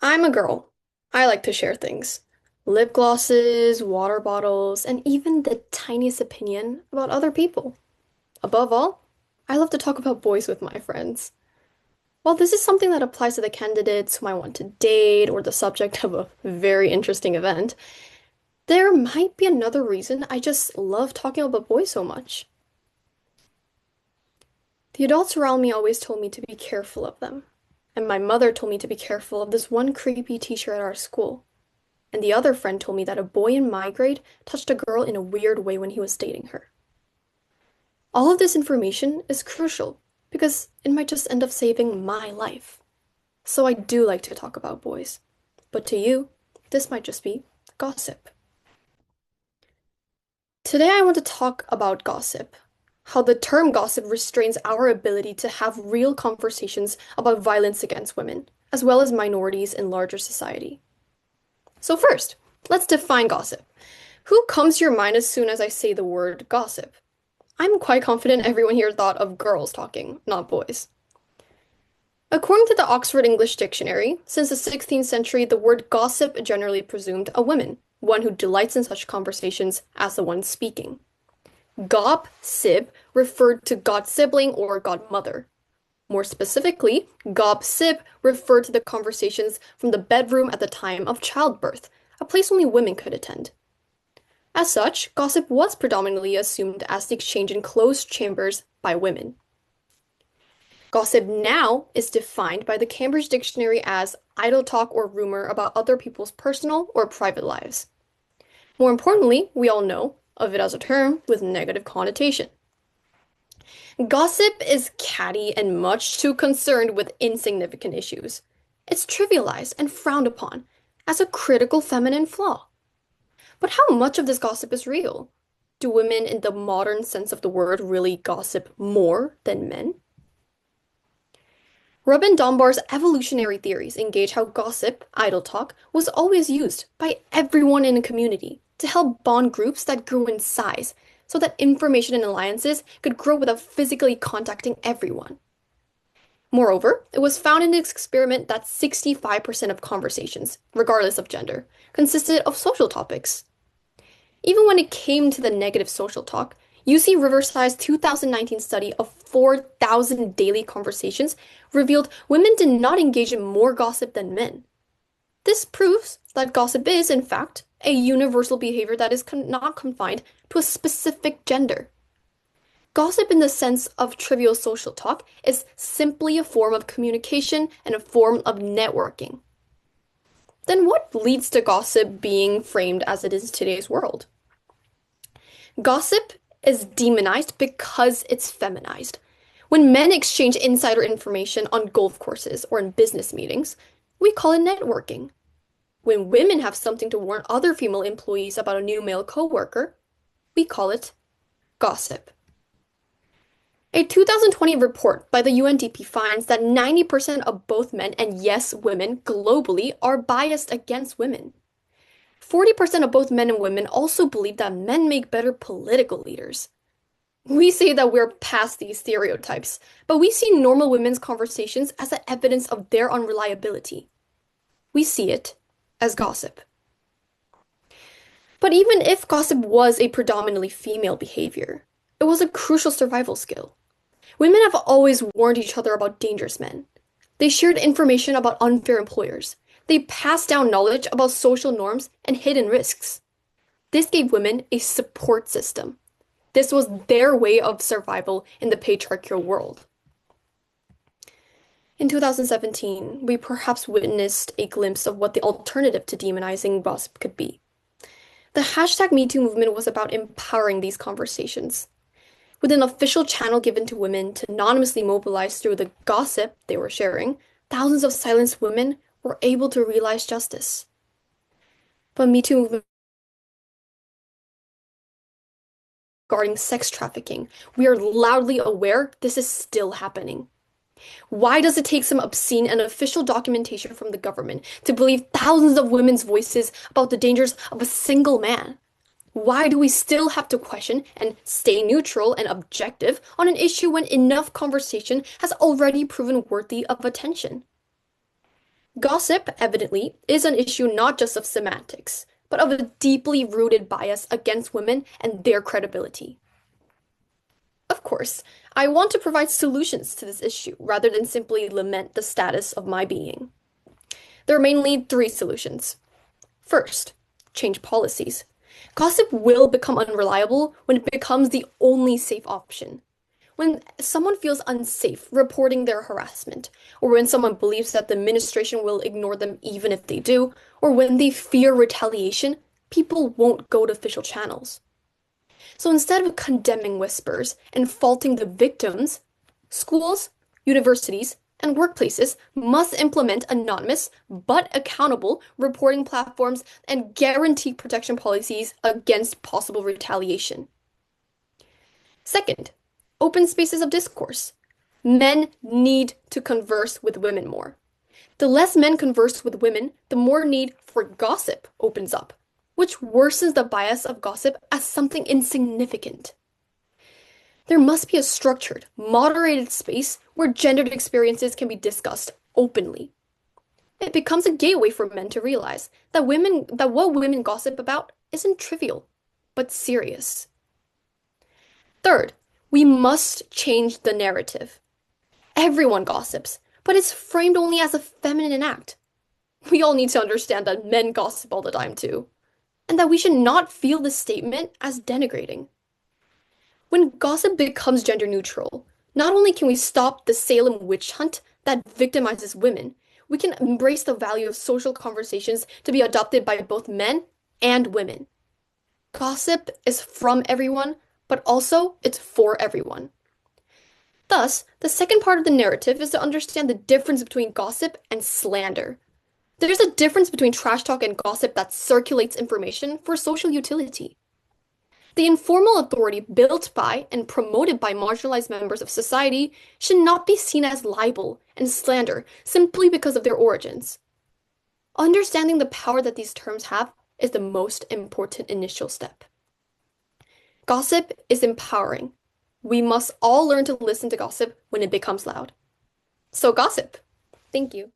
I'm a girl. I like to share things. Lip glosses, water bottles, and even the tiniest opinion about other people. Above all, I love to talk about boys with my friends. While this is something that applies to the candidates whom I want to date or the subject of a very interesting event, there might be another reason I just love talking about boys so much. The adults around me always told me to be careful of them. And my mother told me to be careful of this one creepy teacher at our school. And the other friend told me that a boy in my grade touched a girl in a weird way when he was dating her. All of this information is crucial because it might just end up saving my life. So I do like to talk about boys. But to you, this might just be gossip. Today I want to talk about gossip. How the term gossip restrains our ability to have real conversations about violence against women, as well as minorities in larger society. So first, let's define gossip. Who comes to your mind as soon as I say the word gossip? I'm quite confident everyone here thought of girls talking, not boys. According to the Oxford English Dictionary, since the 16th century, the word gossip generally presumed a woman, one who delights in such conversations as the one speaking. Gob sib referred to god-sibling or godmother. More specifically, gob sib referred to the conversations from the bedroom at the time of childbirth, a place only women could attend. As such, gossip was predominantly assumed as the exchange in closed chambers by women. Gossip now is defined by the Cambridge Dictionary as idle talk or rumor about other people's personal or private lives. More importantly, we all know of it as a term with negative connotation. Gossip is catty and much too concerned with insignificant issues. It's trivialized and frowned upon as a critical feminine flaw. But how much of this gossip is real? Do women in the modern sense of the word really gossip more than men? Robin Dunbar's evolutionary theories engage how gossip, idle talk, was always used by everyone in a community to help bond groups that grew in size so that information and alliances could grow without physically contacting everyone. Moreover, it was found in this experiment that 65% of conversations, regardless of gender, consisted of social topics. Even when it came to the negative social talk, UC Riverside's 2019 study of 4,000 daily conversations revealed women did not engage in more gossip than men. This proves that gossip is, in fact, a universal behavior that is not confined to a specific gender. Gossip, in the sense of trivial social talk, is simply a form of communication and a form of networking. Then what leads to gossip being framed as it is in today's world? Gossip is demonized because it's feminized. When men exchange insider information on golf courses or in business meetings, we call it networking. When women have something to warn other female employees about a new male coworker, we call it gossip. A 2020 report by the UNDP finds that 90% of both men and yes, women globally are biased against women. 40% of both men and women also believe that men make better political leaders. We say that we're past these stereotypes, but we see normal women's conversations as an evidence of their unreliability. We see it as gossip. But even if gossip was a predominantly female behavior, it was a crucial survival skill. Women have always warned each other about dangerous men. They shared information about unfair employers. They passed down knowledge about social norms and hidden risks. This gave women a support system. This was their way of survival in the patriarchal world. In 2017, we perhaps witnessed a glimpse of what the alternative to demonizing gossip could be. The hashtag #MeToo movement was about empowering these conversations. With an official channel given to women to anonymously mobilize through the gossip they were sharing, thousands of silenced women were able to realize justice. But #MeToo movement regarding sex trafficking, we are loudly aware this is still happening. Why does it take some obscene and official documentation from the government to believe thousands of women's voices about the dangers of a single man? Why do we still have to question and stay neutral and objective on an issue when enough conversation has already proven worthy of attention? Gossip, evidently, is an issue not just of semantics, but of a deeply rooted bias against women and their credibility. Of course, I want to provide solutions to this issue rather than simply lament the status of my being. There are mainly three solutions. First, change policies. Gossip will become unreliable when it becomes the only safe option. When someone feels unsafe reporting their harassment, or when someone believes that the administration will ignore them even if they do, or when they fear retaliation, people won't go to official channels. So instead of condemning whispers and faulting the victims, schools, universities, and workplaces must implement anonymous but accountable reporting platforms and guarantee protection policies against possible retaliation. Second, open spaces of discourse. Men need to converse with women more. The less men converse with women, the more need for gossip opens up, which worsens the bias of gossip as something insignificant. There must be a structured, moderated space where gendered experiences can be discussed openly. It becomes a gateway for men to realize that what women gossip about isn't trivial, but serious. Third, we must change the narrative. Everyone gossips, but it's framed only as a feminine act. We all need to understand that men gossip all the time too, and that we should not feel this statement as denigrating. When gossip becomes gender neutral, not only can we stop the Salem witch hunt that victimizes women, we can embrace the value of social conversations to be adopted by both men and women. Gossip is from everyone, but also it's for everyone. Thus, the second part of the narrative is to understand the difference between gossip and slander. There's a difference between trash talk and gossip that circulates information for social utility. The informal authority built by and promoted by marginalized members of society should not be seen as libel and slander simply because of their origins. Understanding the power that these terms have is the most important initial step. Gossip is empowering. We must all learn to listen to gossip when it becomes loud. So, gossip. Thank you.